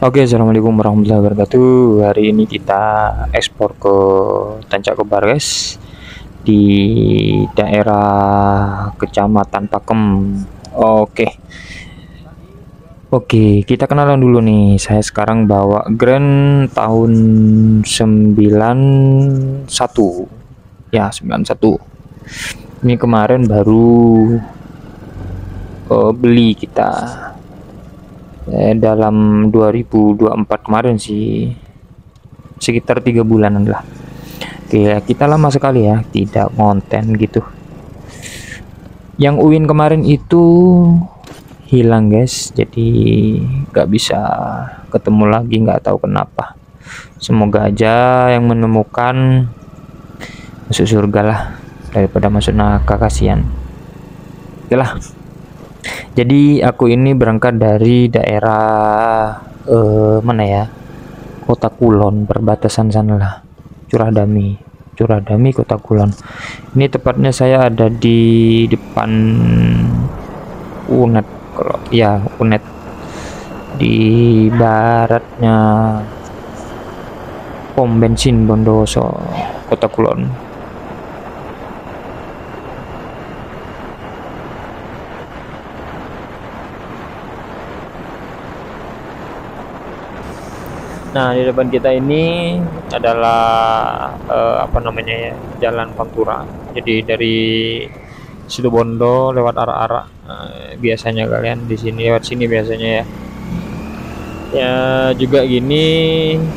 Oke, assalamualaikum warahmatullahi wabarakatuh. Hari ini kita ekspor ke Tancak Kebar, guys, di daerah Kecamatan Pakem. Oke, kita kenalan dulu nih. Saya sekarang bawa Grand tahun 91. Ya, 91. Ini kemarin baru beli kita. Dalam 2024 kemarin sih, sekitar 3 bulanan lah. Oke, kita lama sekali ya tidak konten gitu. Yang Uin kemarin itu hilang, guys, jadi nggak bisa ketemu lagi, nggak tahu kenapa. Semoga aja yang menemukan masuk surga lah daripada masuk neraka, kasihan. Oke lah. Jadi aku ini berangkat dari daerah mana ya? Kota Kulon, perbatasan sana lah. Curah Dami, Kota Kulon. Ini tepatnya saya ada di depan UNED, kalau ya UNED, di baratnya pom bensin Bondowoso, Kota Kulon. Nah, di depan kita ini adalah apa namanya ya, Jalan Pantura. Jadi dari Situbondo lewat arah-arah, biasanya kalian di sini lewat sini biasanya ya. Ya juga gini,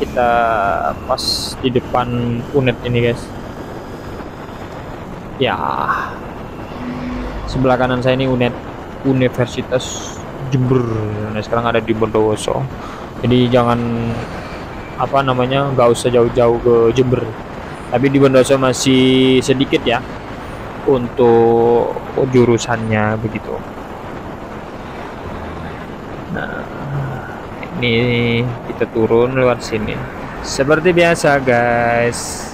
kita pas di depan UNED ini, guys. Ya, sebelah kanan saya ini UNED, Universitas Jember. Nah, sekarang ada di Bondowoso. Jadi jangan nggak usah jauh-jauh ke Jember, tapi di Bondowoso masih sedikit ya untuk jurusannya begitu. Nah, ini kita turun lewat sini seperti biasa, guys.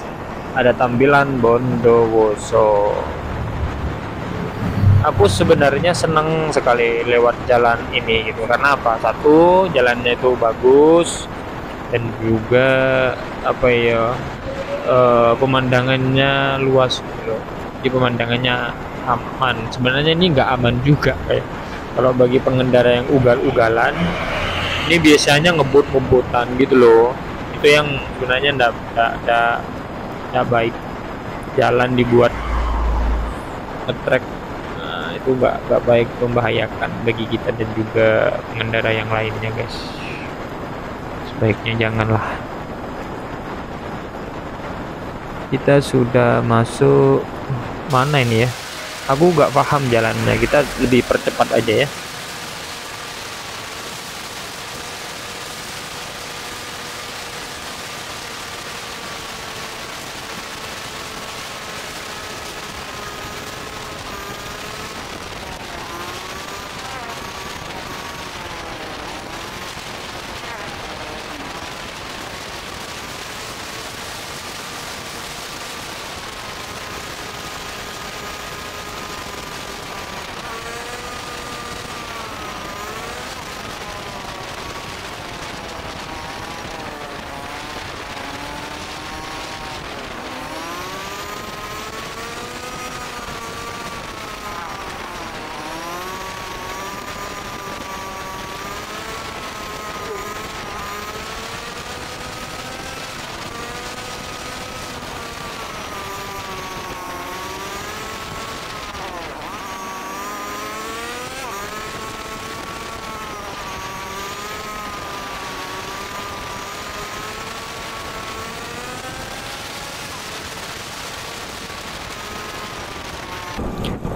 Ada tampilan Bondowoso. Aku sebenarnya senang sekali lewat jalan ini gitu, karena apa? Satu, jalannya itu bagus, dan juga pemandangannya luas gitu. Jadi pemandangannya aman. Sebenarnya ini nggak aman juga, kayak kalau bagi pengendara yang ugal-ugalan, ini biasanya ngebut-ngebutan gitu loh. Itu yang sebenarnya nggak baik. Jalan dibuat nge-track, itu nggak baik, membahayakan bagi kita dan juga pengendara yang lainnya, guys. Sebaiknya janganlah. Kita sudah masuk mana ini ya? Aku nggak paham jalannya. Kita lebih percepat aja ya.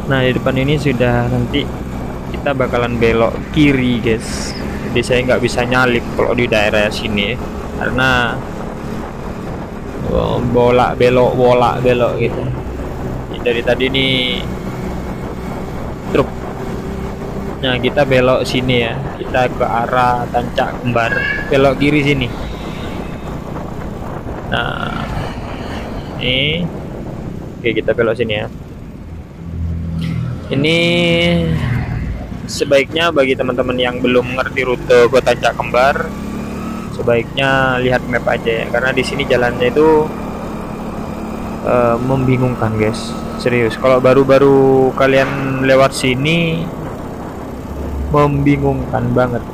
Nah, di depan ini sudah, nanti kita bakalan belok kiri, guys. Jadi saya nggak bisa nyalip kalau di daerah sini, karena bolak belok gitu. Jadi dari tadi nih truk. Nah, kita belok sini ya. Kita ke arah Tancak Kembar, belok kiri sini. Nah, ini oke, kita belok sini ya. Ini sebaiknya bagi teman-teman yang belum ngerti rute ke Tancak Kembar, sebaiknya lihat map aja ya, karena di sini jalannya itu membingungkan guys, serius. Kalau baru-baru kalian lewat sini membingungkan banget,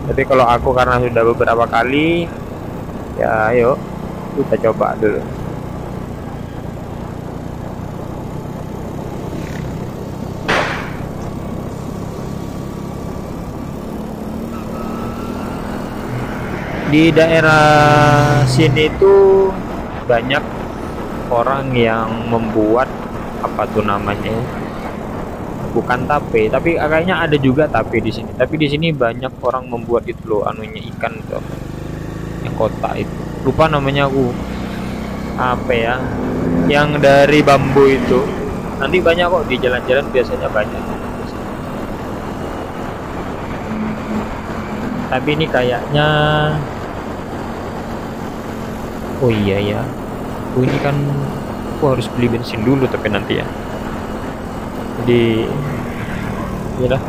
tapi kalau aku karena sudah beberapa kali ya, ayo kita coba dulu. Di daerah sini tuh banyak orang yang membuat apa tuh namanya, bukan tape, tapi kayaknya ada juga tape di sini. Tapi di sini banyak orang membuat itu loh, anunya ikan tuh, yang kotak itu, lupa namanya aku, apa ya, yang dari bambu itu. Nanti banyak kok di jalan-jalan, biasanya banyak. Tapi ini kayaknya, oh iya ya, ini kan aku harus beli bensin dulu tapi nanti ya. Jadi ya lah,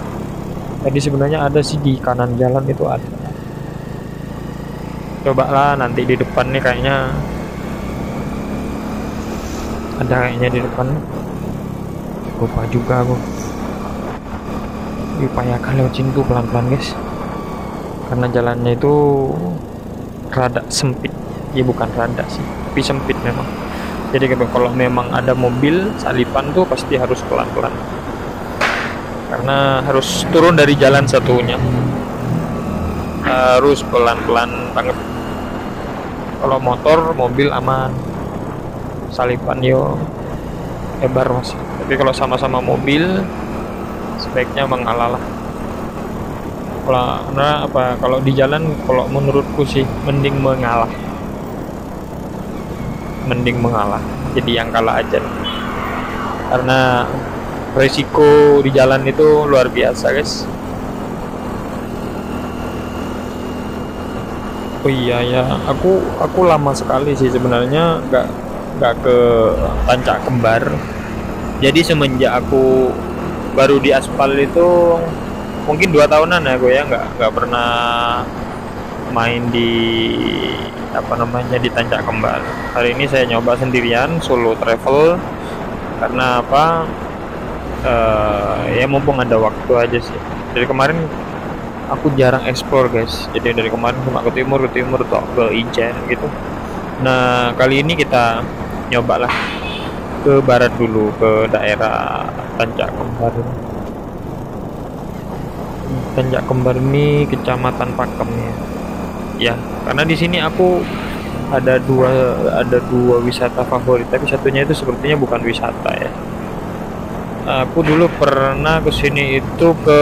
tadi sebenarnya ada sih di kanan jalan itu ada. Coba lah nanti di depan nih, kayaknya ada, kayaknya di depan. Lupa juga aku. Upayakan lewat sini tuh pelan-pelan guys, karena jalannya itu rada sempit. Ya bukan rada sih, tapi sempit memang. Jadi kalau memang ada mobil salipan tuh pasti harus pelan-pelan, karena harus turun dari jalan satunya, harus pelan-pelan banget. Kalau motor, mobil aman, salipan yo lebar masih. Tapi kalau sama-sama mobil sebaiknya mengalah lah. Karena apa, kalau di jalan, kalau menurutku sih mending mengalah, jadi yang kalah aja, karena resiko di jalan itu luar biasa guys. Oh iya ya, aku lama sekali sih sebenarnya nggak ke Tancak Kembar. Jadi semenjak aku baru di aspal itu mungkin 2 tahunan ya, gue ya nggak pernah main di apa namanya, di Tancak Kembar. Hari ini saya nyoba sendirian, solo travel, karena apa, ya mumpung ada waktu aja sih. Dari kemarin aku jarang explore guys, jadi dari kemarin cuma ke timur toh, ke Ijen gitu. Nah kali ini kita nyoba lah ke barat dulu, ke daerah Tancak Kembar. Tancak Kembar ini kecamatan Pakem ya, karena di sini aku ada dua wisata favorit, tapi satunya itu sepertinya bukan wisata ya. Aku dulu pernah ke sini itu ke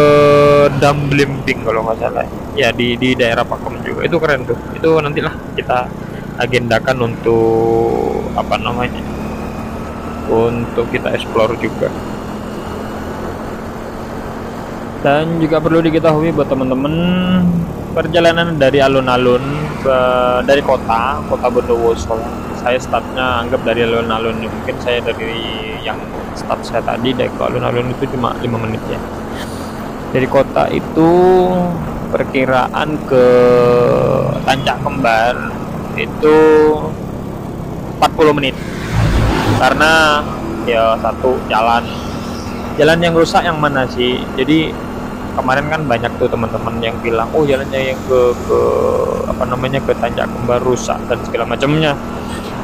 Dam Blimbing kalau nggak salah ya, di daerah Pakem juga. Itu keren tuh, itu nantilah kita agendakan untuk apa namanya, untuk kita explore juga. Dan juga perlu diketahui buat teman-teman, perjalanan dari alun-alun dari kota Bondowoso, saya startnya anggap dari alun-alun. Mungkin saya dari yang start saya tadi dari alun-alun itu cuma 5 menit ya. Dari kota itu perkiraan ke Tancak Kembar itu 40 menit, karena ya satu jalan yang rusak yang mana sih. Jadi kemarin kan banyak tuh teman-teman yang bilang, oh jalannya yang ke apa namanya, ke Tancak Kembar rusak dan segala macamnya.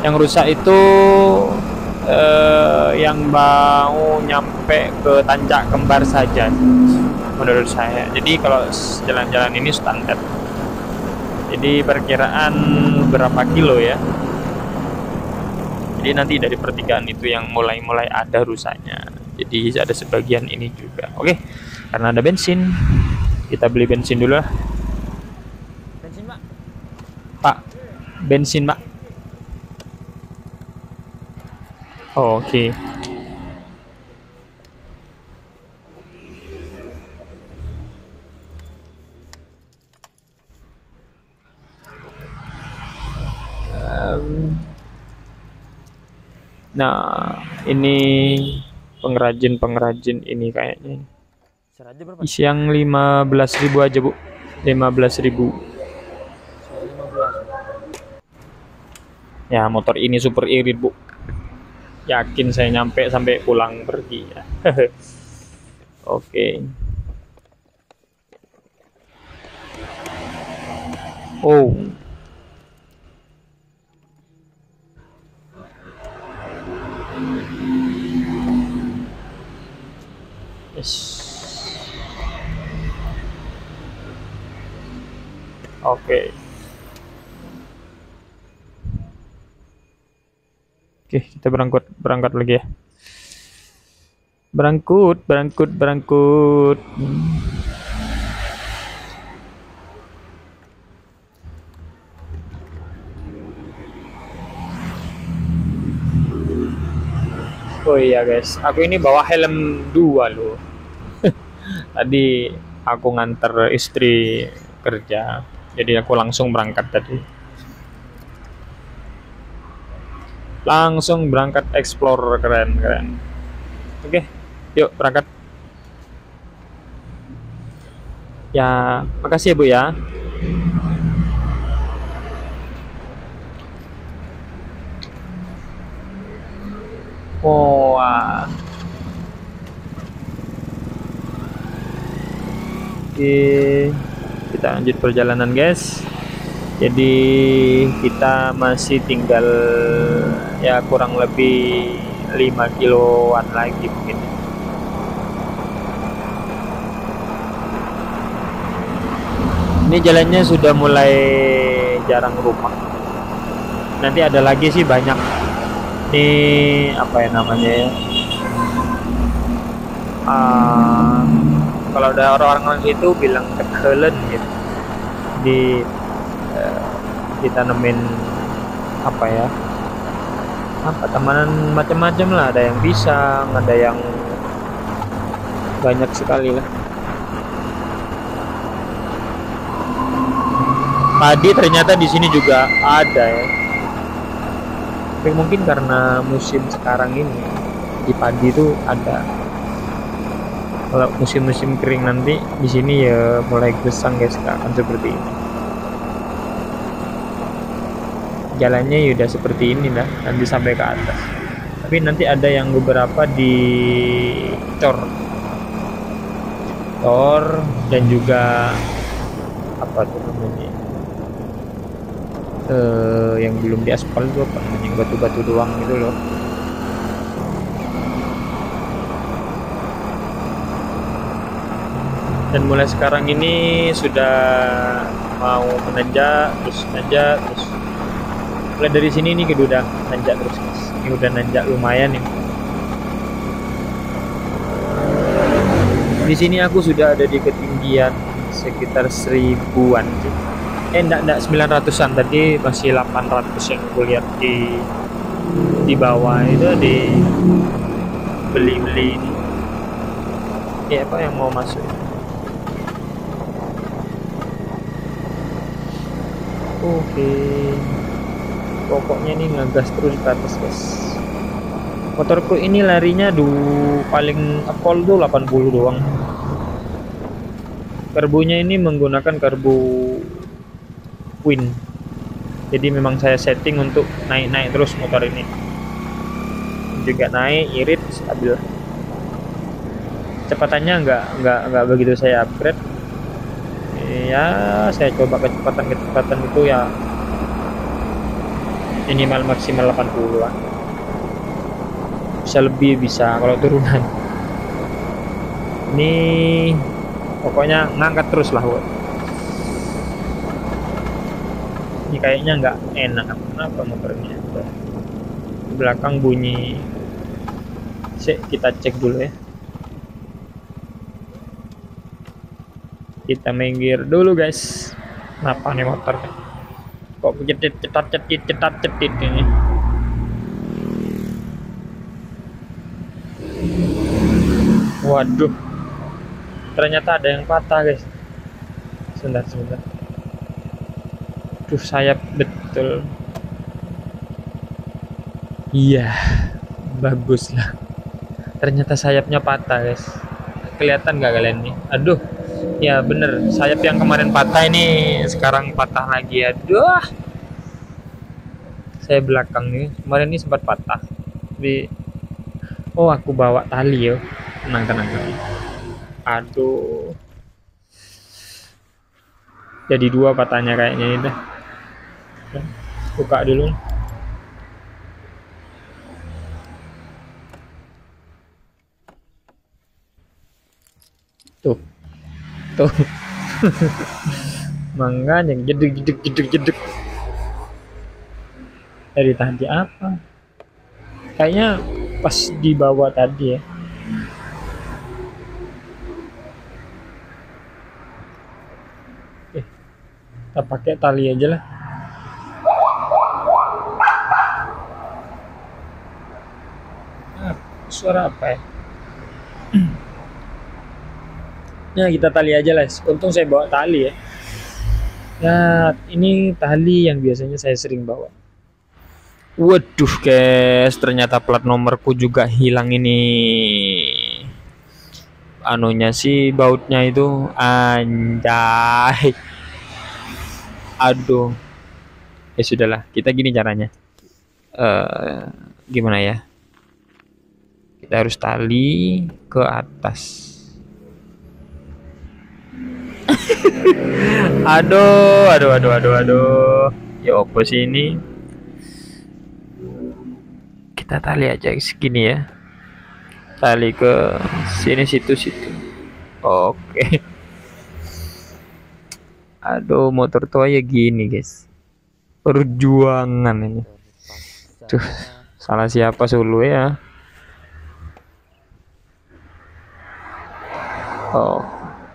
Yang rusak itu yang mau nyampe ke Tancak Kembar saja menurut saya. Jadi kalau jalan-jalan ini standar. Jadi perkiraan berapa kilo ya, jadi nanti dari pertigaan itu yang mulai ada rusaknya. Jadi ada sebagian ini juga. Oke, karena ada bensin, kita beli bensin dulu lah. Bensin pak, bensin pak. Oh, oke. Nah ini pengrajin ini kayaknya. Isi yang 15.000 aja bu, 15.000. Ya, motor ini super irit, Bu. Yakin saya nyampe sampai pulang pergi ya. Oke. Oh, yes. Oke. Oke, kita berangkat berangkat lagi ya. Berangkut, berangkut, berangkut. Oh iya guys, aku ini bawa helm dua loh. Tadi aku nganter istri kerja, jadi aku langsung berangkat tadi. Langsung berangkat explore, keren keren. Oke, yuk berangkat. Ya, makasih ya Bu ya. Oh, wah. Oke, kita lanjut perjalanan guys. Jadi kita masih tinggal ya kurang lebih 5 kiloan lagi mungkin. Ini jalannya sudah mulai jarang rumah. Nanti ada lagi sih banyak. Ini apa ya namanya ya? Ah, kalau ada orang-orang itu bilang kekelen gitu. Di ditanemin apa ya? Apa tanaman macam-macam lah, ada yang pisang, ada yang banyak sekali lah. Padi ternyata di sini juga ada ya. Tapi mungkin karena musim sekarang ini di padi itu ada. Kalau musim-musim kering nanti di sini ya mulai gesang guys, akan seperti ini. Jalannya ya udah seperti ini lah, nanti sampai ke atas. Tapi nanti ada yang beberapa di cor, dan juga apa tuh namanya? Yang belum diaspal itu apa namanya, yang batu-batu doang gitu loh. Dan mulai sekarang ini sudah mau menanjak terus mulai dari sini nih udah nanjak terus guys. Ini udah nanjak lumayan nih. Di sini aku sudah ada di ketinggian sekitar 1000-an sih. Enggak 900-an, tadi masih 800 yang aku lihat di bawah itu di beli-beli ini. Ya apa yang mau masuk? Oke. Pokoknya ini ngegas terus ke atas guys. Motorku ini larinya paling akol tuh 80 doang. Karbunya ini menggunakan karbu Queen. Jadi memang saya setting untuk naik-naik terus motor ini. Juga naik, irit, stabil. Kecepatannya nggak begitu saya upgrade. Ya, saya coba kecepatan itu ya minimal maksimal 80 lah. Bisa lebih bisa kalau turunan. Ini pokoknya ngangkat terus lah buat. Ini kayaknya nggak enak, kenapa motornya di belakang bunyi. Kita cek dulu ya, kita minggir dulu guys. Kenapa nih motor kok cetit ini? Waduh, ternyata ada yang patah guys. Sebentar. Duh, sayap betul. Iya, bagus lah. Ternyata sayapnya patah guys. Kelihatan nggak kalian nih? Aduh, ya bener, sayap yang kemarin patah ini sekarang patah lagi. Aduh, saya belakang nih kemarin ini sempat patah, tapi oh aku bawa tali yo, tenang. Aduh, jadi dua patahnya kayaknya ini dah. Buka dulu. Tuh, tuh. Makanya jeduk. Dari tadi apa? Kayaknya pas dibawa tadi ya. Kita pakai tali aja lah. Suara apa ya? Nah, kita tali aja lah. Untung saya bawa tali ya. Ya, ini tali yang biasanya saya sering bawa. Waduh, guys, ternyata plat nomorku juga hilang ini. Anunya sih bautnya itu anjay. Aduh. Ya sudahlah, kita gini caranya. Gimana ya? Kita harus tali ke atas. Aduh. Ya apa sih ini? Kita tali aja segini ya. Tali ke sini situ. Oke. Aduh, motor tua ya gini, guys. Perjuangan ini. Tuh, salah siapa sulu ya? Oh,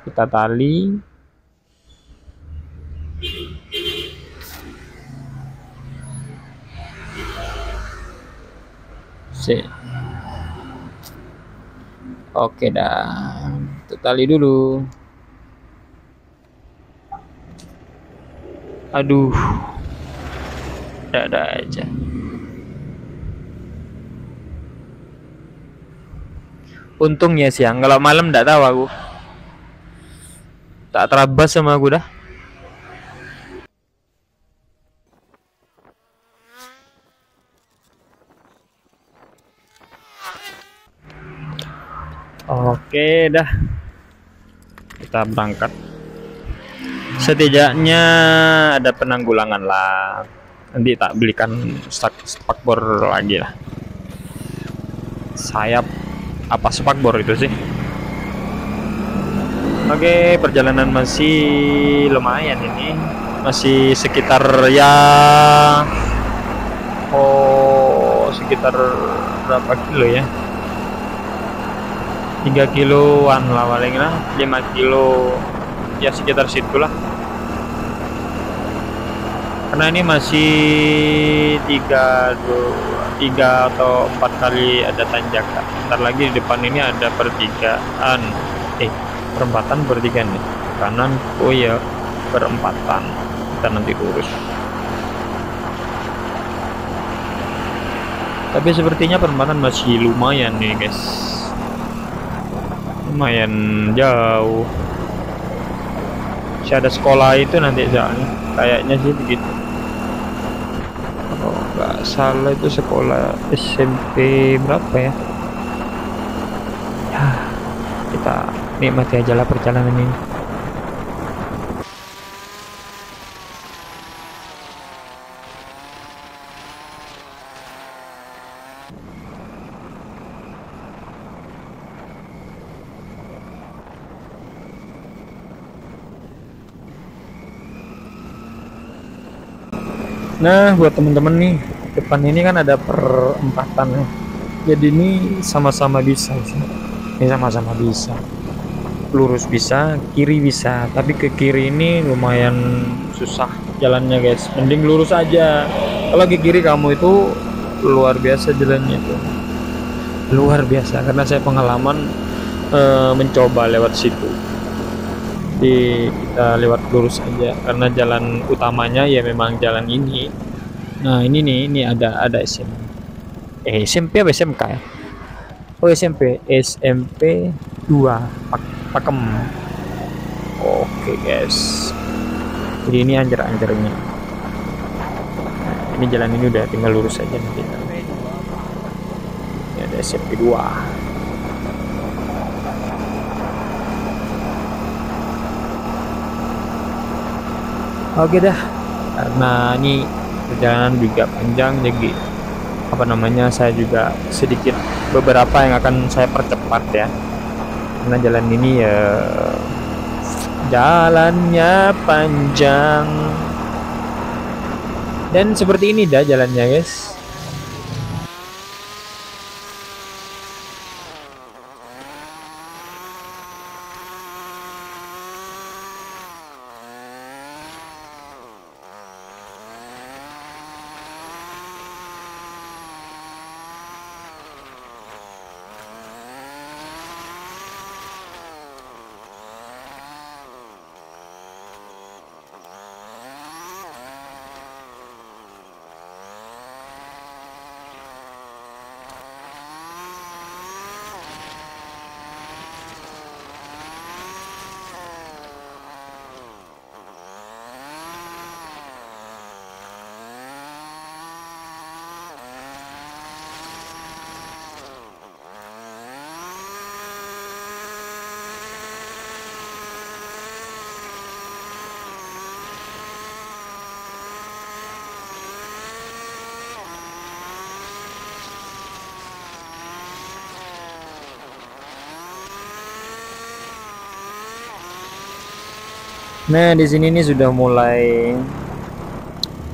kita tali. Oke dah, kita tali dulu. Aduh, ada aja. Untungnya siang, kalau malam nggak tahu aku. Tak terabas sama aku dah. Oke dah, kita berangkat. Setidaknya ada penanggulangan lah. Nanti tak belikan spakbor lagi lah. Sayap apa spakbor itu sih? Oke, perjalanan masih lumayan ini. Masih sekitar ya sekitar berapa kilo ya? 3 kiloan lah paling lah, 5 kilo ya sekitar situlah. Karena ini masih 3 atau 4 kali ada tanjakan. Ntar lagi di depan ini ada pertigaan, perempatan pertigaan nih. Kanan, oh ya perempatan. Kita nanti lurus. Tapi sepertinya perempatan masih lumayan nih, guys. Lumayan jauh. Masih ada sekolah itu nanti soalnya. Kayaknya sih begitu. Kalau nggak salah itu sekolah SMP berapa ya? Ya, kita nikmati aja lah perjalanan ini. Nah, buat temen-temen nih, depan ini kan ada perempatan ya. Jadi ini sama-sama bisa sih. Ini sama-sama bisa. Lurus bisa, kiri bisa. Tapi ke kiri ini lumayan susah jalannya, guys. Mending lurus aja. Kalau ke kiri kamu itu luar biasa jalannya itu. Luar biasa karena saya pengalaman mencoba lewat situ. Jadi kita lewat lurus aja karena jalan utamanya ya memang jalan ini. Nah ini nih, ini ada SMP apa SMK ya? Oh SMP 2 Pakem. Oke guys, jadi ini anjir-anjirnya. Nah, Ini jalan ini udah tinggal lurus aja nanti. Ini ada SMP2. Oke dah, karena ini perjalanan juga panjang, jadi apa namanya, saya juga sedikit beberapa yang akan saya percepat ya, karena jalan ini ya jalannya panjang dan seperti ini dah jalannya guys. Nah, di sini nih sudah mulai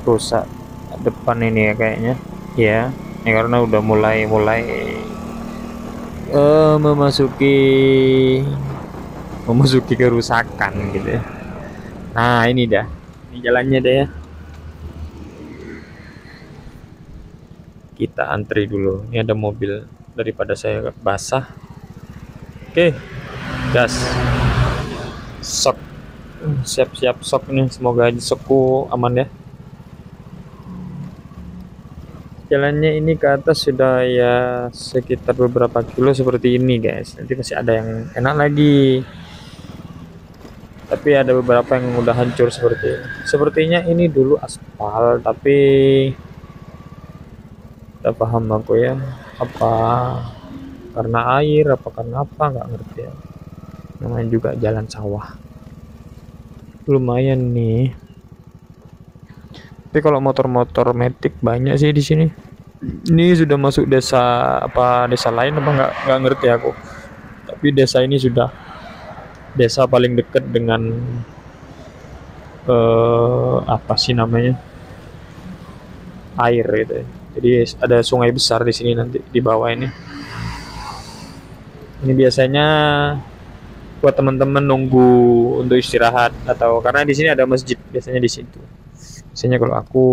rusak depan ini ya kayaknya. Ya, ini karena udah mulai memasuki kerusakan gitu ya. Nah, ini dah. Ini jalannya deh ya. Kita antri dulu. Ini ada mobil, daripada saya basah. Oke. Gas. Sok. Siap-siap sok nih, semoga aja sokku aman ya. Jalannya ini ke atas sudah ya sekitar beberapa kilo seperti ini guys, nanti masih ada yang enak lagi, tapi ada beberapa yang udah hancur sepertinya ini dulu aspal, tapi tak paham aku ya, apa karena air apa karena apa nggak ngerti ya, namanya juga jalan sawah. Lumayan nih. Tapi kalau motor-motor metik banyak sih di sini. Ini sudah masuk desa apa desa lain apa nggak ngerti aku. Tapi desa ini sudah desa paling dekat dengan apa sih namanya? Air gitu. Jadi ada sungai besar di sini nanti di bawah ini. Ini biasanya buat teman-teman nunggu untuk istirahat atau karena di sini ada masjid biasanya di situ. Biasanya kalau aku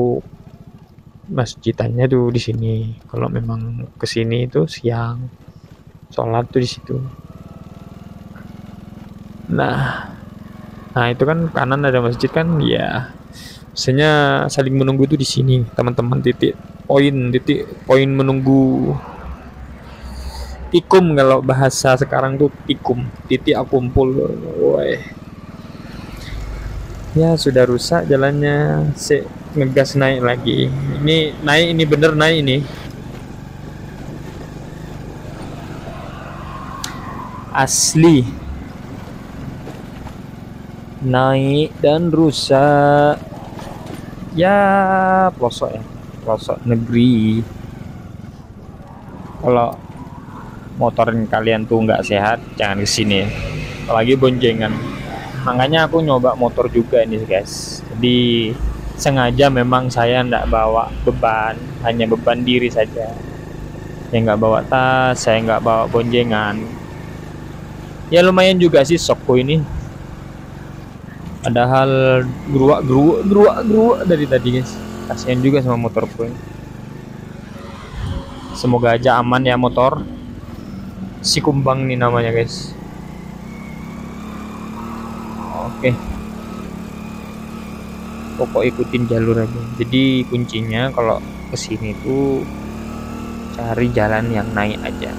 masjidannya tuh di sini. Kalau memang ke sini itu siang sholat tuh di situ. Nah itu kan kanan ada masjid kan ya. Biasanya saling menunggu tuh di sini teman-teman, titik poin menunggu. Tikum kalau bahasa sekarang tuh tikum, titik akumpul. Woi. Ya sudah rusak jalannya, ngegas naik lagi. Ini bener naik ini. Asli. Naik dan rusak. Ya pelosok negeri. Kalau motorin kalian tuh nggak sehat, jangan kesini ya. Apalagi boncengan. Makanya aku nyoba motor juga ini guys. Jadi sengaja memang saya nggak bawa beban, hanya beban diri saja. Saya nggak bawa tas, saya nggak bawa boncengan. Ya lumayan juga sih sokku ini. Padahal geruak dari tadi guys. Kasihan juga sama motorku ini. Semoga aja aman ya motor. Si kumbang nih namanya guys. Oke. Pokok ikutin jalur aja. Jadi kuncinya kalau kesini tuh cari jalan yang naik aja.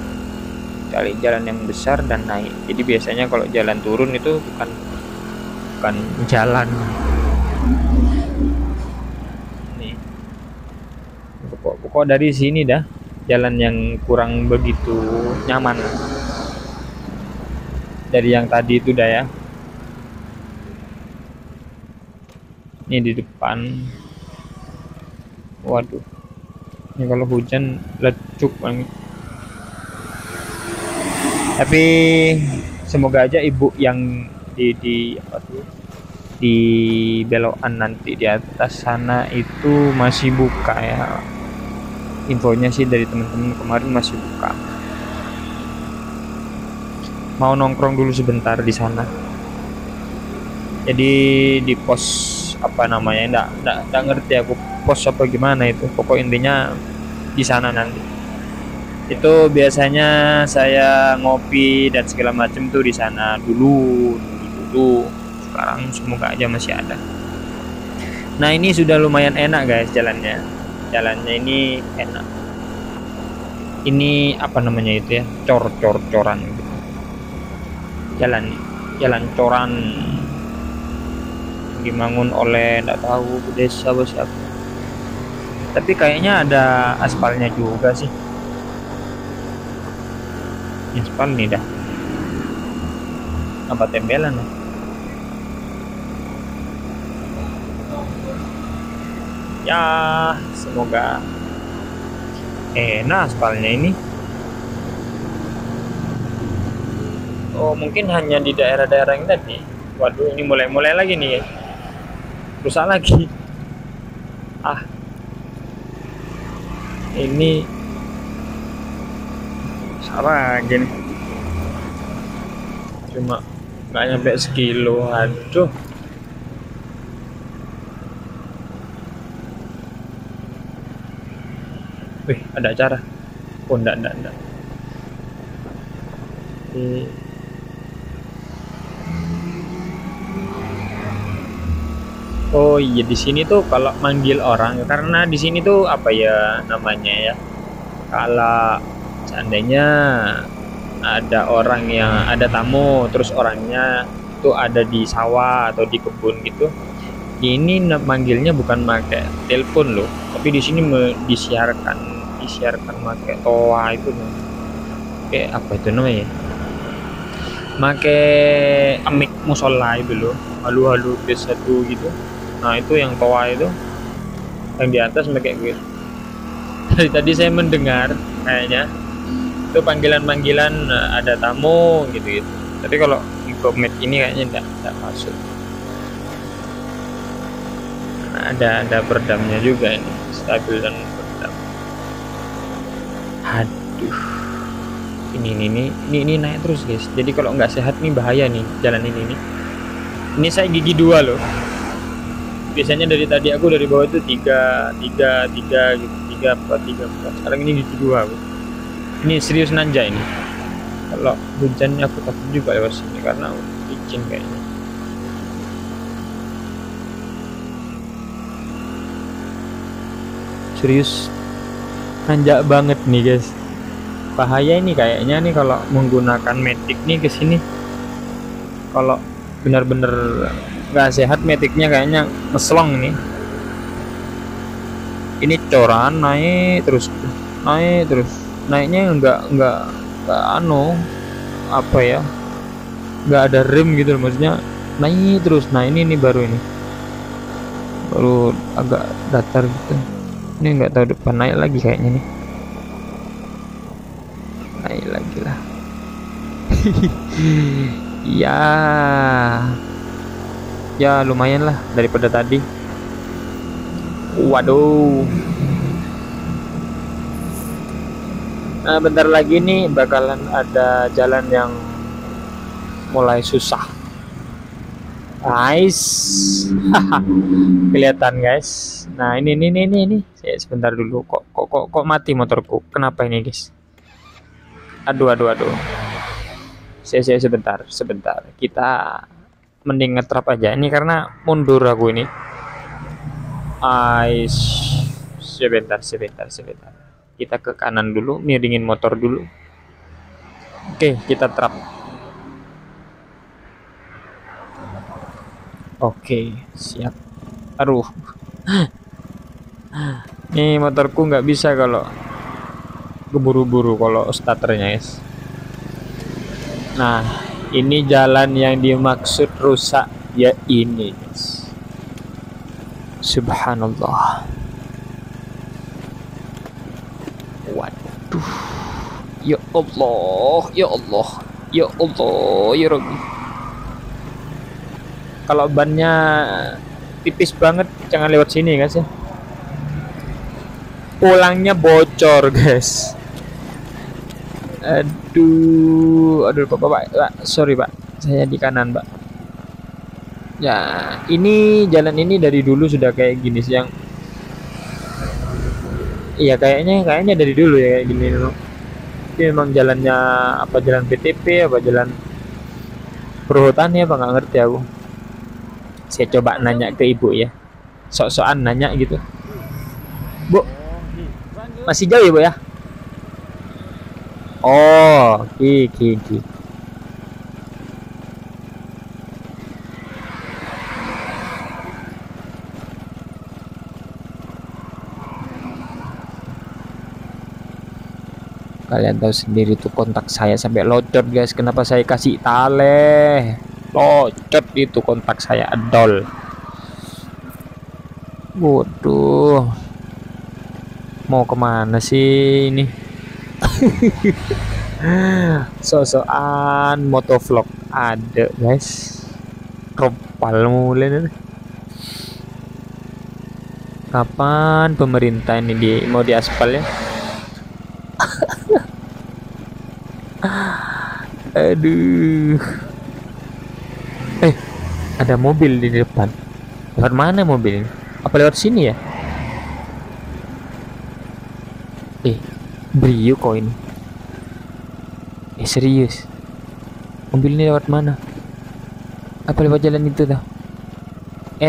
Cari jalan yang besar dan naik. Jadi biasanya kalau jalan turun itu bukan jalan. Nih. Pokok dari sini dah jalan yang kurang begitu nyaman dari yang tadi itu dah ya. Ini di depan, waduh, ini kalau hujan lecuk banget. Tapi semoga aja ibu yang di apa tuh, di belokan nanti di atas sana itu masih buka ya. Infonya sih dari teman-teman kemarin masih buka. Mau nongkrong dulu sebentar di sana. Jadi di pos apa namanya, enggak ngerti aku pos apa gimana itu. Pokok intinya di sana nanti. Itu biasanya saya ngopi dan segala macam tuh di sana dulu. Sekarang semoga aja masih ada. Nah, ini sudah lumayan enak guys jalannya. Jalannya ini enak. Ini apa namanya itu ya? Coran gitu. Jalan coran dibangun oleh enggak tahu desa siapa. Tapi kayaknya ada aspalnya juga sih. Aspal nih dah. Apa tembelan ya? Ya, semoga enak aspalnya ini. Oh, mungkin hanya di daerah-daerah yang tadi. Waduh, ini mulai lagi nih ya. Rusak lagi. Ah, ini salah gini. Cuma nggak nyampe sekilo. Aduh. Wih, ada acara. Oh, enggak. Oh iya, di sini tuh kalau manggil orang, karena di sini tuh apa ya namanya ya, kalau seandainya ada orang yang ada tamu terus orangnya tuh ada di sawah atau di kebun gitu, ini manggilnya bukan pakai telepon loh, tapi di sini disiarkan pakai toa itu loh. Kayak apa itu namanya, pakai amik musola itu loh, halu satu gitu. Nah, itu yang toa itu yang di atas pakai gitu. Tadi saya mendengar kayaknya itu panggilan ada tamu gitu. Tapi kalau untuk map ini kayaknya enggak masuk. Nah, ada peredamnya juga ini, stabil dan peredam. Aduh. Ini naik terus guys. Jadi kalau nggak sehat nih bahaya nih jalan ini nih. Ini saya gigi 2 loh. Biasanya dari tadi aku dari bawah itu 3 gitu, 3 4. Sekarang ini gigi 2 aku. Ini serius nanja ini. Kalau hujannya aku takut juga lewat sini karena licin kayaknya. Serius nanjak banget nih guys. Bahaya ini kayaknya nih kalau menggunakan matic nih ke sini. Kalau benar-benar nggak sehat maticnya kayaknya ngeslong nih. Ini coran naik terus. Naiknya nggak apa ya, nggak ada rem gitu maksudnya, naik terus. Nah, ini baru agak datar gitu. Ini nggak tahu depan naik lagi kayaknya nih. Naik lagi lah. Ya lumayan lah daripada tadi. Waduh. Nah, bentar lagi nih bakalan ada jalan yang mulai susah. Guys. Kelihatan guys. Nah, ini. Saya sebentar dulu. Kok mati motorku. Kenapa ini guys? Aduh. Saya sebentar. Kita mending ngetrap aja ini karena mundur aku ini. Sebentar. Kita ke kanan dulu, miringin motor dulu. Oke, kita trap. Oke, siap. Aduh. Nih motorku nggak bisa kalau keburu-buru kalau starternya guys. Nah ini jalan yang dimaksud rusak ya ini guys. Subhanallah. Waduh. Ya Allah, ya Allah, ya Allah, ya Rabbi. Kalau bannya tipis banget jangan lewat sini guys ya. Pulangnya bocor guys. Aduh pak, sorry pak, saya di kanan pak. Ya ini jalan ini dari dulu sudah kayak gini sih yang. Iya kayaknya dari dulu ya kayak gini dulu. Ini memang jalannya apa jalan PTP apa jalan perhutani apa nggak ngerti aku. Saya coba nanya ke ibu ya, sok-sokan nanya gitu. Bu, masih jauh ya bu ya? Oh, ki. Kalian tahu sendiri tuh kontak saya sampai locot guys. Kenapa saya kasih tale? Locot itu kontak saya adol. Waduh. Mau kemana sih ini? Sosokan motovlog ada guys. Ropal mulai nih. Kapan pemerintah ini mau diaspal ya? Aduh. Ada mobil di depan. Lewat mana mobil ini? Apa lewat sini ya? Brio koin. Serius. Mobil ini lewat mana? Apa lewat jalan itu dah?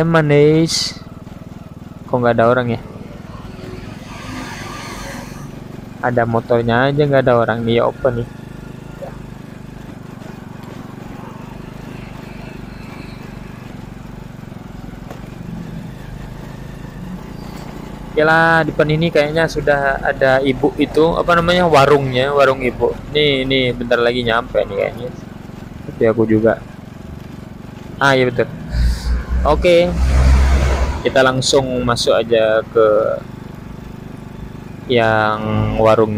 Manis. Kok nggak ada orang ya? Ada motornya aja nggak ada orang nih, ya open nih. Oke lah, depan ini kayaknya sudah ada ibu itu apa namanya warungnya, warung ibu. Nih bentar lagi nyampe nih kayaknya. Tapi aku juga. Ah iya betul. Oke, kita langsung masuk aja ke yang warung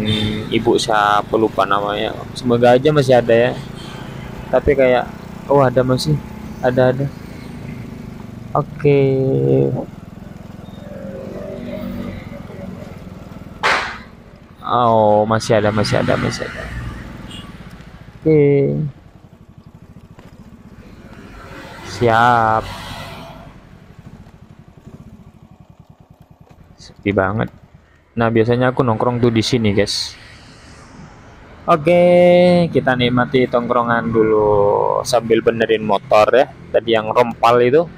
ibu, siapa lupa namanya. Semoga aja masih ada ya. Tapi kayak oh ada masih ada. Oke. Oh masih ada. Oke. Siap. Sepi banget. Nah biasanya aku nongkrong tuh di sini guys. Oke, kita nikmati tongkrongan dulu sambil benerin motor ya. Tadi yang rompal itu.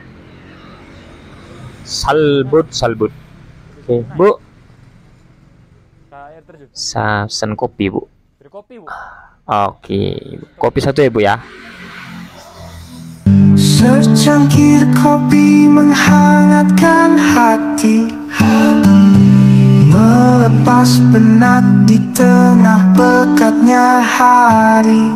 Salbut. Oke, Bu. Sen kopi, Bu. Oke, kopi satu ya, Bu ya. Secangkir kopi menghangatkan hati, melepas penat di tengah pekatnya hari.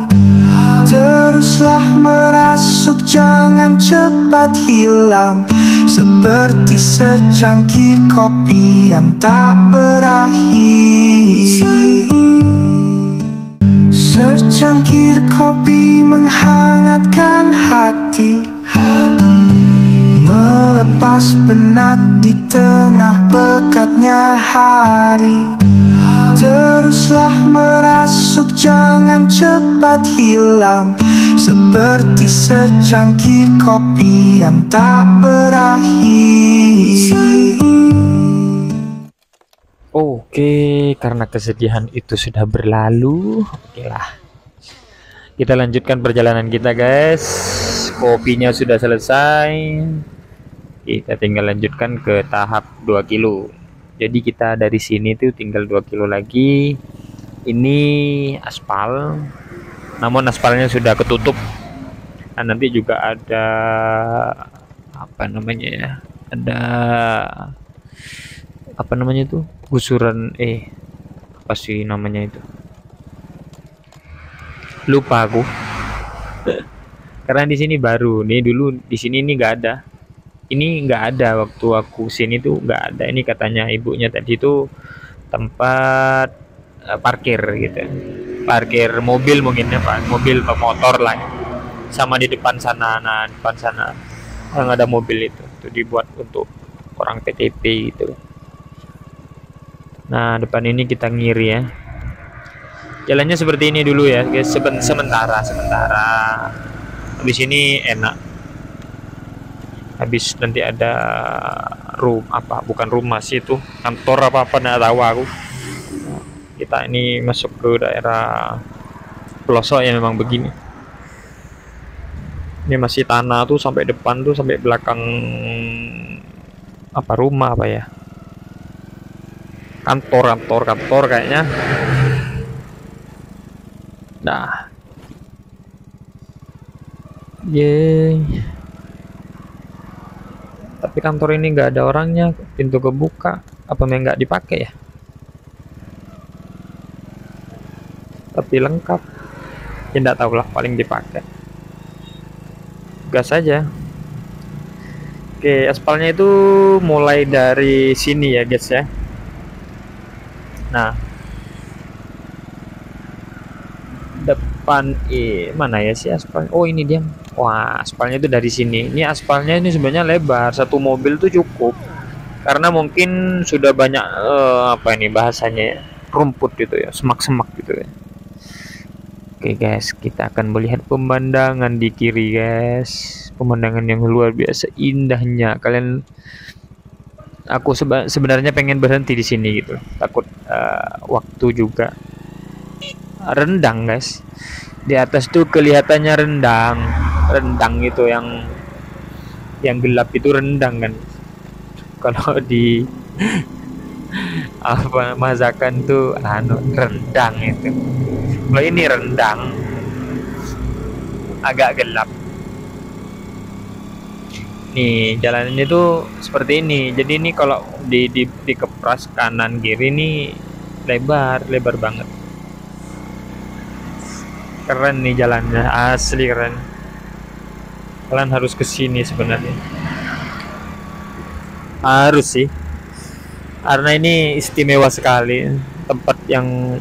Teruslah merasuk, jangan cepat hilang, seperti secangkir kopi yang tak berakhir. Secangkir kopi menghangatkan hati, melepas penat di tengah pekatnya hari. Teruslah merasuk, jangan cepat hilang, seperti secangkir kopi yang tak berakhir. Oke, karena kesedihan itu sudah berlalu, oke lah. Kita lanjutkan perjalanan kita, guys. Kopinya sudah selesai. Kita tinggal lanjutkan ke tahap 2 kilo. Jadi kita dari sini tuh tinggal 2 kilo lagi. Ini aspal. Namun aspalnya sudah ketutup. Nah, nanti juga ada apa namanya ya? Ada apa namanya itu, gusuran apa sih namanya itu, lupa aku. Karena di sini baru nih, dulu di sini ini nggak ada, ini nggak ada waktu aku sini tuh nggak ada. Ini katanya ibunya tadi itu tempat parkir gitu, parkir mobil mungkin ya pak, mobil motor lah ya. Sama di depan sana, nah depan sana yang ada mobil itu dibuat untuk orang PTP gitu. Nah depan ini kita ngiri ya, jalannya seperti ini dulu ya guys, sementara habis ini enak, habis nanti ada bukan rumah sih, itu kantor apa nggak tahu aku. Kita ini masuk ke daerah pelosok ya, memang begini. Ini masih tanah tuh sampai depan tuh, sampai belakang apa rumah apa ya, kantor kayaknya. Nah tapi kantor ini nggak ada orangnya, pintu kebuka, apa memang nggak dipakai ya, tapi lengkap ya, nggak tahu lah, paling dipakai. Gas aja. Oke, aspalnya itu mulai dari sini ya guys ya. Nah depan mana ya sih aspal, oh ini dia. Wah, aspalnya itu dari sini. Ini aspalnya ini sebenarnya lebar, satu mobil tuh cukup, karena mungkin sudah banyak apa ini bahasanya ya, rumput gitu ya, semak-semak gitu ya. Oke guys, kita akan melihat pemandangan di kiri guys, pemandangan yang luar biasa indahnya. Aku sebenarnya pengen berhenti di sini gitu, takut waktu juga rendang guys. Di atas tuh kelihatannya rendang itu yang gelap itu rendang kan. Kalau di apa masakan tuh rendang itu. Kalau ini rendang agak gelap. Nih jalanannya tuh seperti ini. Jadi ini kalau dikepras kanan kiri ini lebar banget. Keren nih jalannya, asli keren. Kalian harus kesini sebenarnya. Harus sih. Karena ini istimewa sekali, tempat yang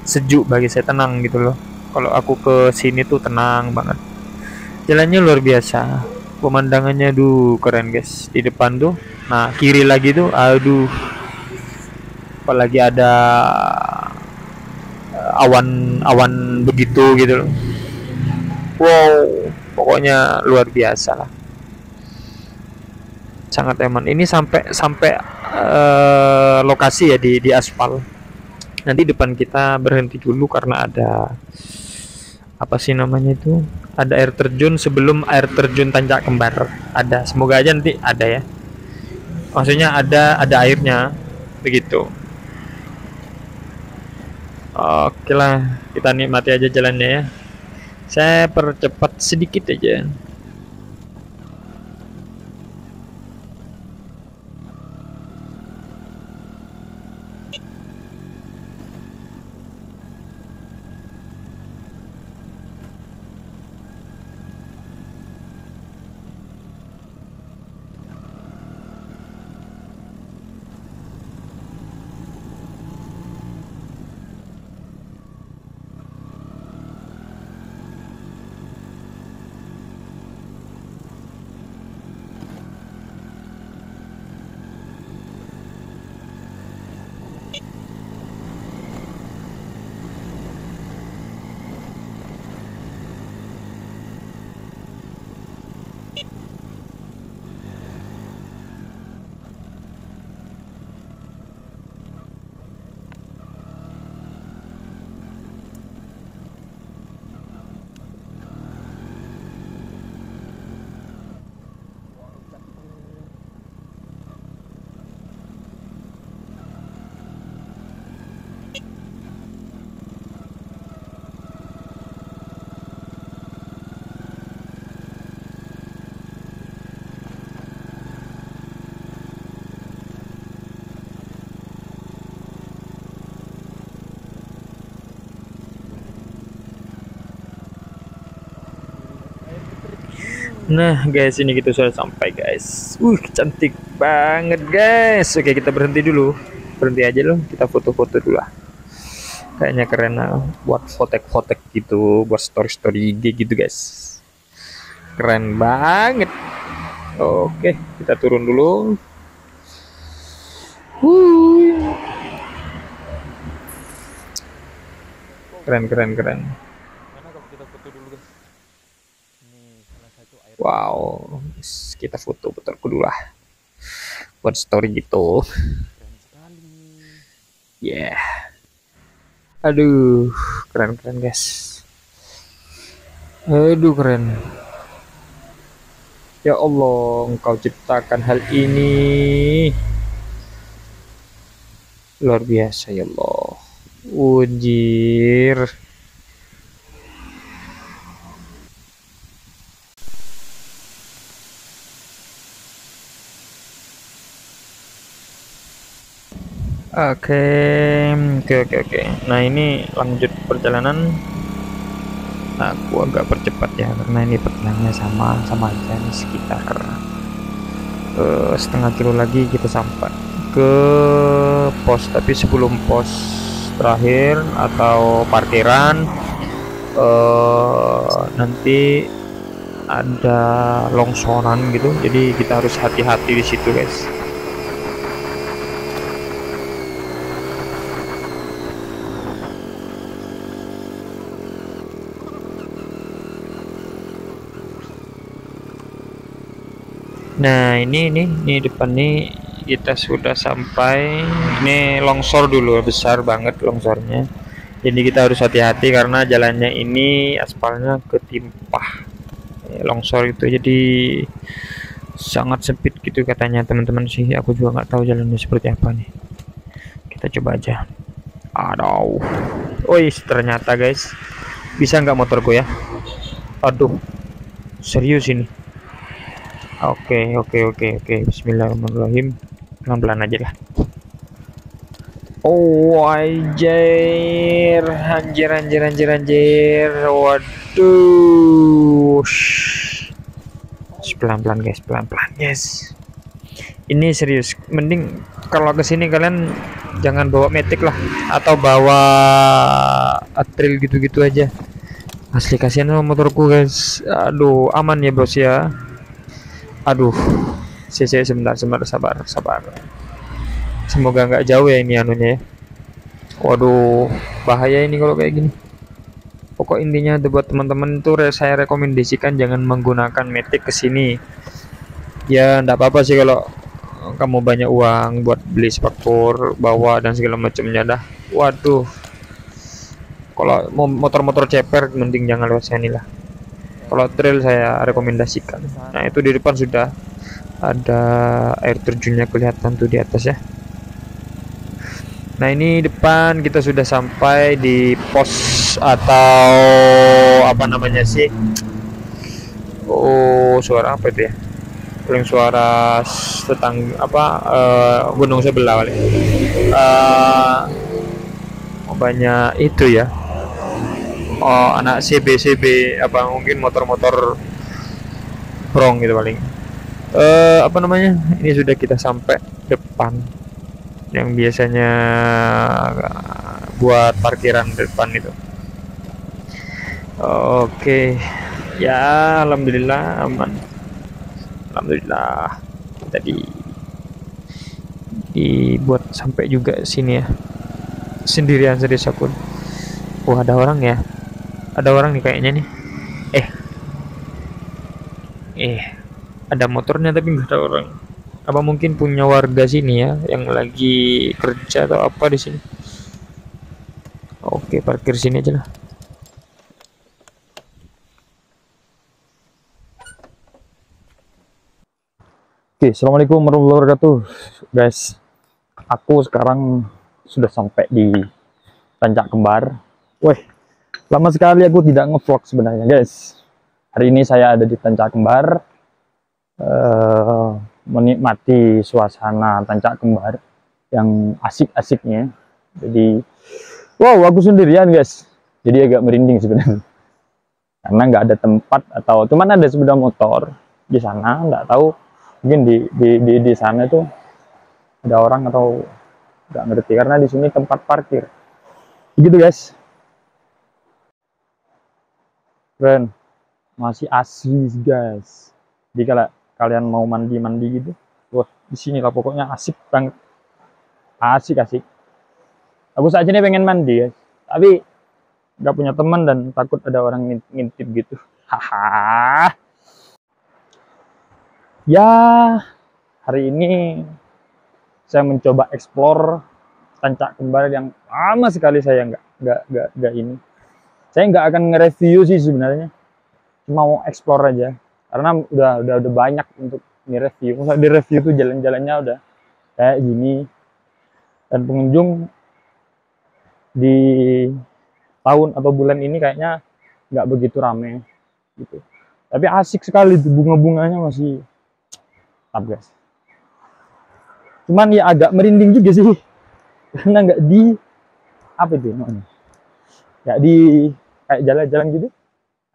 sejuk bagi saya, tenang gitu loh. Kalau aku ke sini tuh tenang banget. Jalannya luar biasa, pemandangannya keren guys. Di depan tuh, nah kiri lagi tuh, aduh, apalagi ada awan begitu gitu loh. Wow, pokoknya luar biasa lah. Sangat eman. Ini sampai lokasi ya di aspal. Nanti depan kita berhenti dulu karena ada apa sih namanya itu, ada air terjun sebelum air terjun Tanjak Kembar. Ada, semoga aja nanti ada ya, maksudnya ada airnya begitu. Oke lah, kita nikmati aja jalannya ya. Saya percepat sedikit aja. Nah guys, ini kita sudah sampai guys. Cantik banget guys. Oke, kita berhenti dulu. Berhenti aja loh, kita foto-foto dulu lah. Kayaknya keren lah, buat fotek-fotek gitu, buat story-story IG gitu guys. Keren banget. Oke, kita turun dulu. Keren, keren, keren. Wow, kita foto putarku dulu lah, buat story gitu. Yeah. Aduh, keren, keren guys. Aduh, keren. Ya Allah, Engkau ciptakan hal ini. Luar biasa ya Allah. Ujir. Oke, oke. Nah, ini lanjut perjalanan. Aku agak percepat ya, karena ini perjalanannya sama aja nih, sekitar setengah kilo lagi kita sampai ke pos. Tapi sebelum pos terakhir atau parkiran, nanti ada longsoran gitu, jadi kita harus hati-hati di situ guys. Nah, ini depan nih kita sudah sampai. Ini longsor dulu, besar banget longsornya. Jadi kita harus hati-hati karena jalannya ini aspalnya ketimpah longsor itu, jadi sangat sempit gitu katanya teman-teman sih. Aku juga nggak tahu jalannya seperti apa nih. Kita coba aja. Aduh, ternyata guys, bisa nggak motorku ya? Aduh, serius ini. Oke. Bismillahirrahmanirrahim. Pelan-pelan aja lah. Oh, anjir. Waduh. Pelan-pelan guys. Ini serius. Mending kalau kesini kalian jangan bawa metik lah, atau bawa atril gitu-gitu aja. Asli kasihan sama motorku guys. Aduh, aman ya bos ya. Aduh, sebentar, sabar. Semoga nggak jauh ya ini anunya ya. Waduh, bahaya ini kalau kayak gini. Pokok intinya buat teman-teman itu saya rekomendasikan jangan menggunakan metik ke sini. Ya, enggak apa-apa sih kalau kamu banyak uang buat beli spakbor, bawa dan segala macamnya dah. Waduh. Kalau motor-motor ceper mending jangan lewat sini lah. Kalau trail saya rekomendasikan. Nah, itu di depan sudah ada air terjunnya kelihatan tuh di atas ya. Nah, ini depan kita sudah sampai di pos atau apa namanya sih? Oh, suara apa itu ya? Paling suara gunung sebelah kali. Banyak itu ya. Oh, anak CB apa mungkin motor-motor brong gitu paling. Apa namanya? Ini sudah kita sampai depan yang biasanya buat parkiran depan itu. Oke. Ya, alhamdulillah aman. Alhamdulillah. Tadi dibuat sampai juga sini ya. Sendirian serius aku. Wah, ada orang ya. Ada orang nih kayaknya nih. Ada motornya tapi nggak ada orang. Apa mungkin punya warga sini ya yang lagi kerja atau apa di sini? Oke, parkir sini aja lah. Oke, assalamualaikum warahmatullahi wabarakatuh, guys. Aku sekarang sudah sampai di Tancak Kembar. Lama sekali aku tidak ngevlog sebenarnya, guys. Hari ini saya ada di Tancak Kembar, menikmati suasana Tancak Kembar yang asik-asiknya. Jadi, wow, aku sendirian, guys. Jadi agak merinding sebenarnya, karena nggak ada tempat atau cuman ada sepeda motor di sana, nggak tahu mungkin di sana itu ada orang atau nggak ngerti, karena di sini tempat parkir gitu guys. Keren, masih asli guys. Jadi kalau kalian mau mandi gitu, wah di sini lah pokoknya asik banget, asik. Aku saat ini pengen mandi guys, tapi nggak punya teman dan takut ada orang ngintip gitu. Haha. Ya, hari ini saya mencoba explore Tancak Kembar yang lama sekali saya nggak ini. Saya nggak akan nge-review sih sebenarnya, cuma mau explore aja karena udah banyak untuk nge-review. Kalau di review tuh jalan-jalannya udah kayak gini, dan pengunjung di tahun atau bulan ini kayaknya nggak begitu rame gitu. Tapi asik sekali tuh, bunga-bunganya masih up guys. Cuman ya agak merinding juga sih karena nggak di apa itu namanya, nggak di kayak jalan-jalan gitu.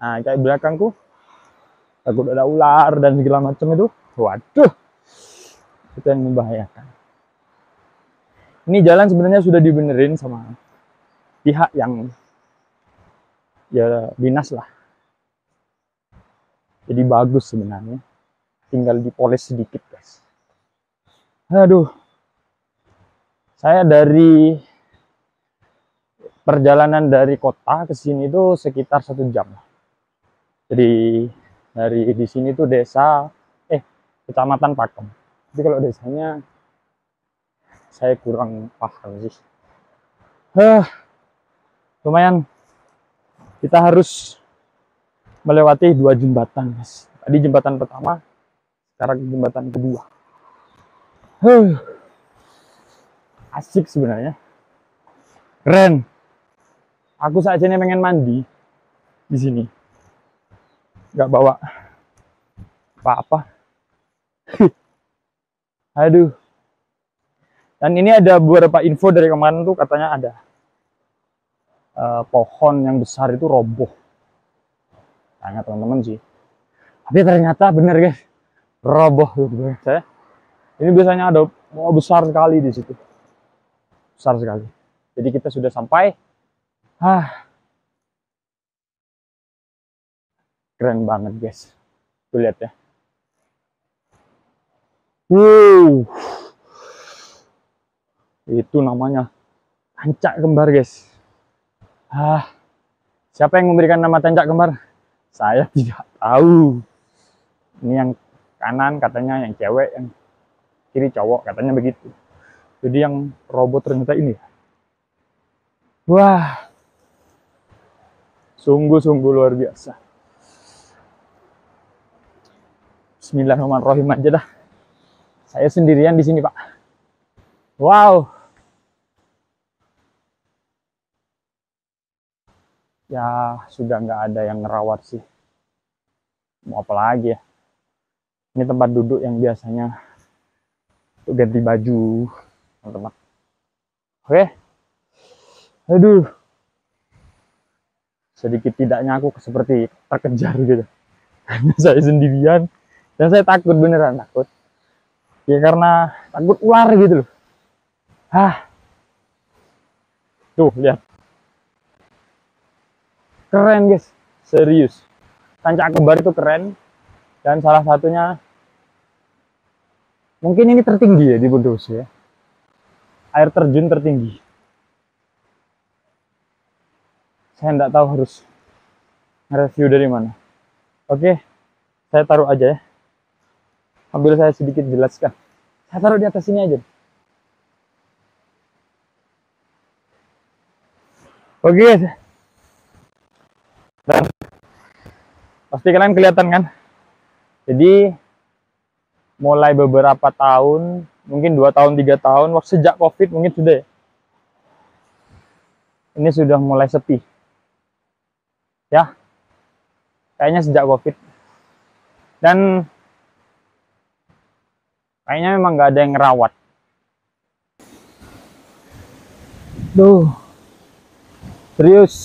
Nah kayak belakangku takut ada ular dan segala macam itu, waduh itu yang membahayakan. Ini jalan sebenarnya sudah dibenerin sama pihak yang ya dinas lah, jadi bagus sebenarnya, tinggal dipoles sedikit guys. Aduh, saya dari perjalanan dari kota ke sini itu sekitar 1 jam. Jadi dari di sini tuh desa kecamatan Pakem. Tapi kalau desanya saya kurang paham sih. Lumayan, kita harus melewati 2 jembatan guys. Tadi jembatan pertama, sekarang jembatan kedua. Asik sebenarnya, keren. Aku saat ini pengen mandi di sini, nggak bawa apa-apa. Aduh. Dan ini ada beberapa info dari kemarin tuh, katanya ada pohon yang besar itu roboh. Tanya teman-teman sih, tapi ternyata bener guys, roboh tuh. Saya ini biasanya ada besar sekali di situ, besar sekali. Jadi kita sudah sampai. Keren banget guys, tuh lihat ya. Wow, itu namanya Tancak Kembar guys. Siapa yang memberikan nama Tancak Kembar? Saya tidak tahu. Ini yang kanan katanya yang cewek, yang kiri cowok, katanya begitu. Jadi yang robot ternyata ini. Wah, sungguh-sungguh luar biasa. Bismillahirrahmanirrahim aja dah. Saya sendirian di sini, Pak. Wow. Ya, sudah nggak ada yang ngerawat sih. Mau apa lagi ya? Ini tempat duduk yang biasanya untuk ganti baju, teman-teman. Oke. Aduh. Sedikit tidaknya aku seperti terkejar gitu. Karena saya sendirian dan saya takut, beneran takut. Ya karena takut ular gitu loh. Tuh, lihat. Keren guys, serius. Tancak Kembar itu keren. Dan salah satunya, mungkin ini tertinggi ya di Bondowoso ya. Air terjun tertinggi. Saya nggak tahu harus nge-review dari mana. Oke, saya taruh aja ya. Ambil saya sedikit jelaskan. Saya taruh di atas sini aja. Oke. Dan pasti kalian kelihatan kan? Jadi mulai beberapa tahun, mungkin 2 tahun, 3 tahun, waktu sejak COVID mungkin sudah ya. Ini sudah mulai sepi. Ya. Kayaknya sejak COVID. Dan kayaknya memang nggak ada yang ngerawat. Duh. Serius.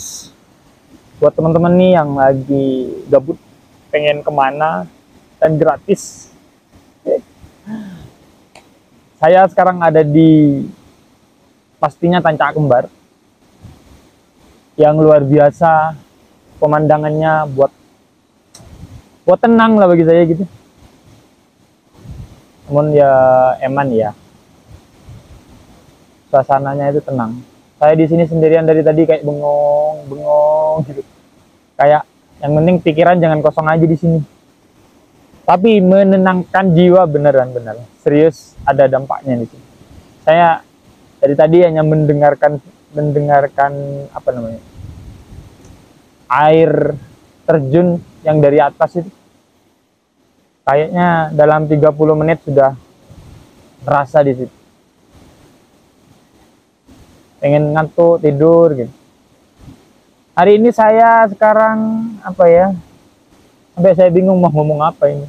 Buat teman-teman nih yang lagi gabut pengen kemana, dan gratis. Saya sekarang ada di pastinya Tancak Kembar yang luar biasa, pemandangannya buat tenang lah bagi saya gitu. Namun ya eman ya, suasananya itu tenang. Saya di sini sendirian dari tadi kayak bengong gitu. Kayak yang penting pikiran jangan kosong aja di sini. Tapi menenangkan jiwa beneran serius, ada dampaknya di sini. Saya dari tadi hanya mendengarkan apa namanya, air terjun yang dari atas itu. Kayaknya dalam 30 menit sudah terasa di situ. Pengen ngantuk tidur gitu. Hari ini saya sekarang apa ya? Sampai saya bingung mau ngomong apa ini.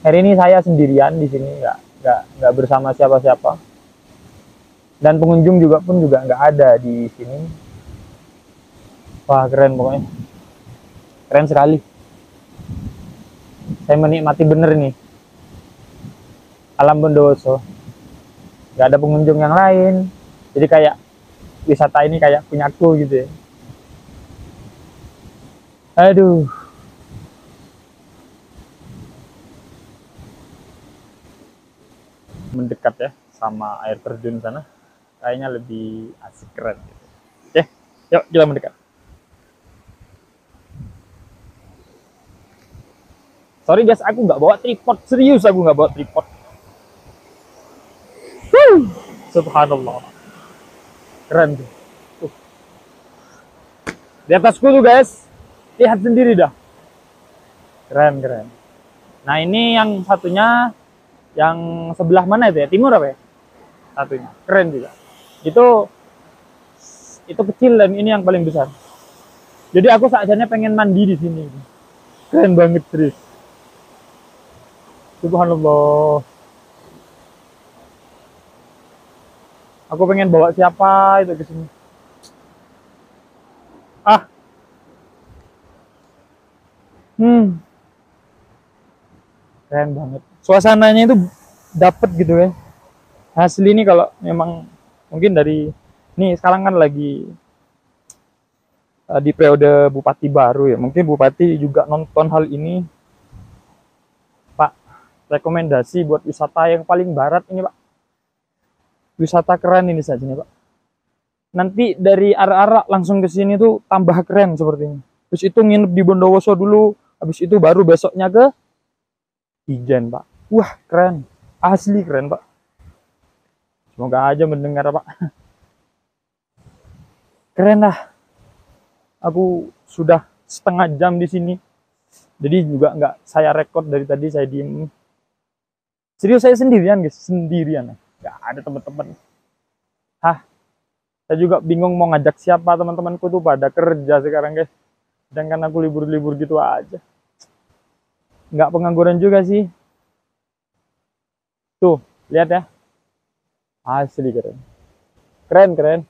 Hari ini saya sendirian di sini, nggak bersama siapa-siapa. Dan pengunjung juga nggak ada di sini. Wah, keren pokoknya. Keren sekali. Saya menikmati bener nih alam Bondowoso. Nggak ada pengunjung yang lain. Jadi kayak wisata ini kayak punya aku gitu ya. Aduh. Mendekat ya sama air terjun sana. Kayaknya lebih asik, keren gitu. Oke, yuk kita mendekat. Sorry guys, aku nggak bawa tripod. Serius aku nggak bawa tripod. Subhanallah. Keren tuh. Di atasku tuh guys. Lihat sendiri dah. Keren. Nah ini yang satunya, yang sebelah mana itu ya? Timur apa ya? Satunya. Keren juga. Itu kecil dan ini yang paling besar. Jadi aku saatnya pengen mandi di sini. Keren banget serius. Subhanallah. Aku pengen bawa siapa itu ke sini. Keren banget. Suasananya itu dapet gitu ya. Asli ini kalau memang mungkin dari nih sekarang kan lagi di periode bupati baru ya. Mungkin bupati juga nonton hal ini. Pak, rekomendasi buat wisata yang paling barat ini, Pak. Wisata keren ini saja nih, Pak. Nanti dari arah-arah langsung ke sini tuh tambah keren seperti ini. Terus itu nginep di Bondowoso dulu, habis itu baru besoknya ke Ijen, Pak. Wah, keren. Asli keren, Pak. Semoga aja mendengar, Pak. Keren lah. Aku sudah setengah jam di sini. Jadi juga nggak saya rekod dari tadi, saya diem. Serius saya sendirian, guys. Sendirian. Nggak ada teman-teman. Saya juga bingung mau ngajak siapa, teman-temanku tuh pada kerja sekarang, guys. Sedangkan aku libur-libur gitu aja. Nggak pengangguran juga sih. Tuh, lihat ya. Asli keren. Keren.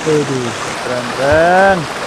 Waduh, keren.